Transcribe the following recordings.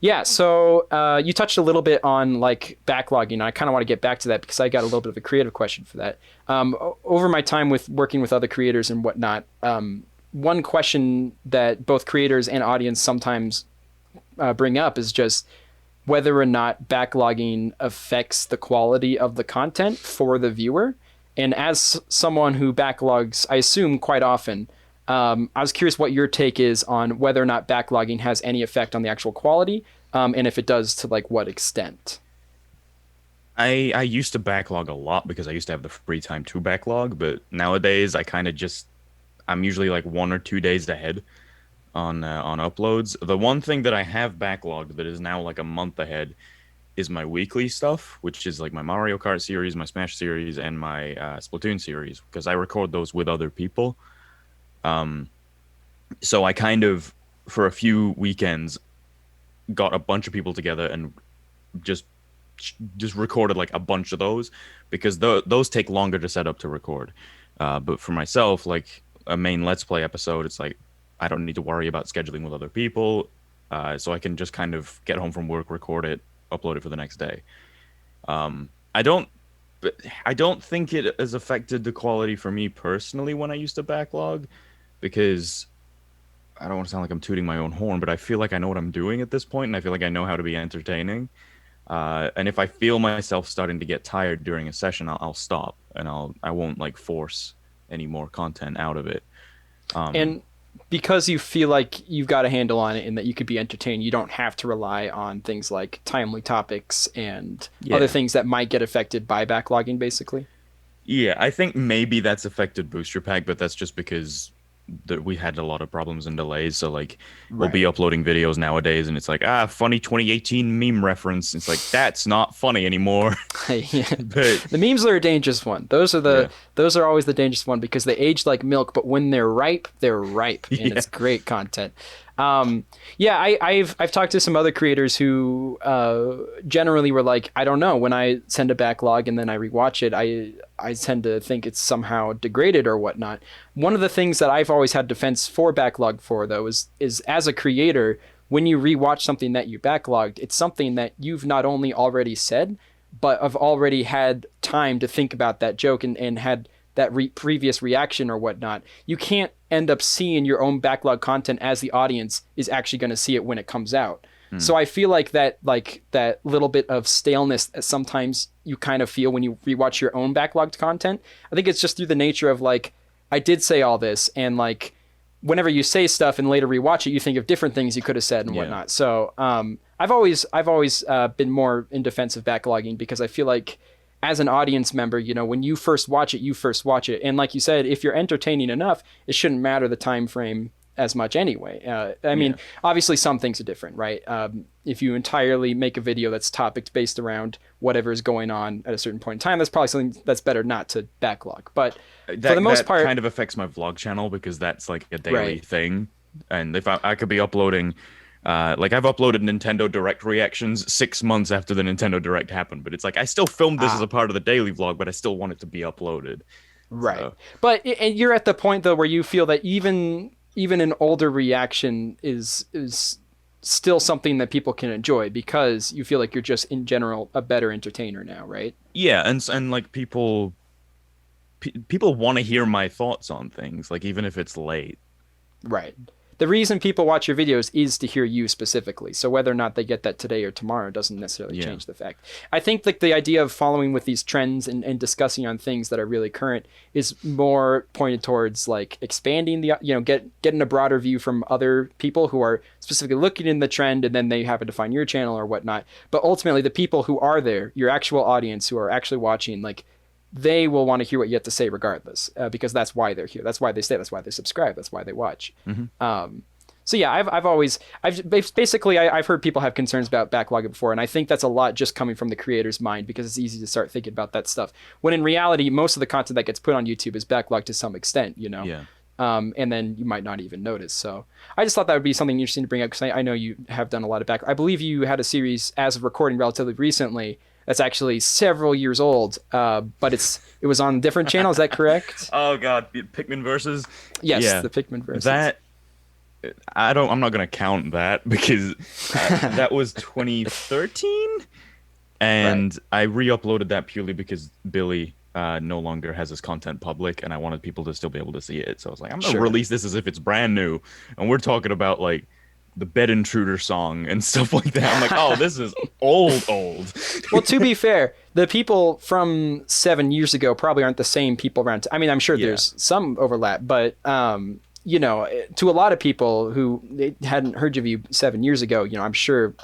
Yeah, so you touched a little bit on like backlogging, and I kind of want to get back to that because I got a little bit of a creative question for that. Over my time with working with other creators and whatnot, one question that both creators and audience sometimes bring up is just whether or not backlogging affects the quality of the content for the viewer. And as someone who backlogs, I assume quite often, I was curious what your take is on whether or not backlogging has any effect on the actual quality, and if it does, to like what extent. I used to backlog a lot because I used to have the free time to backlog, but nowadays I'm usually like 1 or 2 days ahead on uploads. The one thing that I have backlogged that is now like a month ahead is my weekly stuff, which is like my Mario Kart series, my Smash series, and my Splatoon series, because I record those with other people. Um, so I kind of, for a few weekends, got a bunch of people together and just just recorded like a bunch of those because those take longer to set up to record. But for myself, like a main Let's Play episode, it's like I don't need to worry about scheduling with other people, so I can just kind of get home from work, record it, upload it for the next day. Um, I don't. I don't think it has affected the quality for me personally when I used to backlog because I don't want to sound like I'm tooting my own horn, but I feel like I know what I'm doing at this point, and I feel like I know how to be entertaining. And if I feel myself starting to get tired during a session, I'll stop and I won't like force any more content out of it. Um, And because you feel like you've got a handle on it and that you could be entertained, you don't have to rely on things like timely topics and other yeah, things that might get affected by backlogging, basically. yeah, I think maybe that's affected Booster Pack, but that's just because we had a lot of problems and delays. So like, we'll be Right. uploading videos nowadays, and it's like funny 2018 meme reference. It's like that's not funny anymore. Yeah. But The memes are a dangerous one. yeah, Those are always the dangerous one because they age like milk, but when they're ripe, and yeah, it's great content. Yeah, I've talked to some other creators who generally were like, I don't know, when I send a backlog and then I rewatch it, I tend to think it's somehow degraded or whatnot. One of the things that I've always had defense for backlog for though is as a creator, when you rewatch something that you backlogged, it's something that you've not only already said, but have already had time to think about that joke and had that previous reaction or whatnot. You can't end up seeing your own backlog content as the audience is actually going to see it when it comes out. hmm, So I feel like that little bit of staleness that sometimes you kind of feel when you rewatch your own backlogged content. I think it's just through the nature of like I did say all this and like whenever you say stuff and later rewatch it, you think of different things you could have said and yeah. whatnot. So I've always been more in defense of backlogging because I feel like as an audience member, you know, when you first watch it, you first watch it, and like you said, if you're entertaining enough, it shouldn't matter the time frame as much anyway. I mean, Yeah. obviously some things are different, right? If you entirely make a video that's topic based around whatever is going on at a certain point in time, that's probably something that's better not to backlog. But for the most That part, kind of affects my vlog channel because that's like a daily right. thing. And if I could be uploading, like I've uploaded Nintendo Direct reactions 6 months after the Nintendo Direct happened, but it's like I still filmed this as Ah, a part of the daily vlog, but I still want it to be uploaded. right. So But and you're at the point though where you feel that even an older reaction is still something that people can enjoy because you feel like you're just in general a better entertainer now, right? yeah, and like people want to hear my thoughts on things, like even if it's late. Right. The reason people watch your videos is to hear you specifically. So whether or not they get that today or tomorrow doesn't necessarily Yeah, change the fact. I think like the idea of following with these trends and discussing on things that are really current is more pointed towards like expanding the getting a broader view from other people who are specifically looking in the trend and then they happen to find your channel or whatnot. But ultimately the people who are there, your actual audience who are actually watching, like they will want to hear what you have to say regardless, because that's why they're here. That's why they stay. That's why they subscribe. That's why they watch. hmm, So yeah, I've basically I've heard people have concerns about backlogging before, and I think that's a lot just coming from the creator's mind because it's easy to start thinking about that stuff. When in reality, most of the content that gets put on YouTube is backlogged to some extent, you know. yeah. And then you might not even notice. So I just thought that would be something interesting to bring up because I know you have done a lot of back. I believe you had a series as of recording relatively recently that's actually several years old, but it was on a different channel. Is that correct? Oh God, Pikmin versus. Yes, Yeah, the Pikmin versus. that. I'm not gonna count that because that was 2013, Right. and I re-uploaded that purely because Billy no longer has his content public, and I wanted people to still be able to see it. So I was like, I'm gonna Sure. release this as if it's brand new, and we're talking about like the Bed Intruder song and stuff like that. I'm like, oh, this is old, old. Well, to be fair, the people from 7 years ago probably aren't the same people around. I mean, I'm sure Yeah, there's some overlap, but to a lot of people who they hadn't heard of you 7 years ago, I'm sure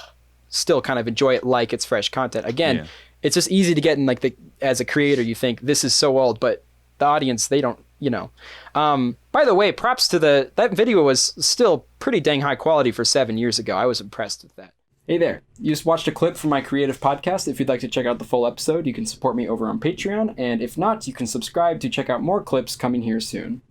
still kind of enjoy it like it's fresh content. Again, yeah. it's just easy to get in like the as a creator, you think this is so old, but the audience they don't. By the way, props to that video was still pretty dang high quality for 7 years ago. I was impressed with that. Hey there. You just watched a clip from my creative podcast. If you'd like to check out the full episode, you can support me over on Patreon. And if not, you can subscribe to check out more clips coming here soon.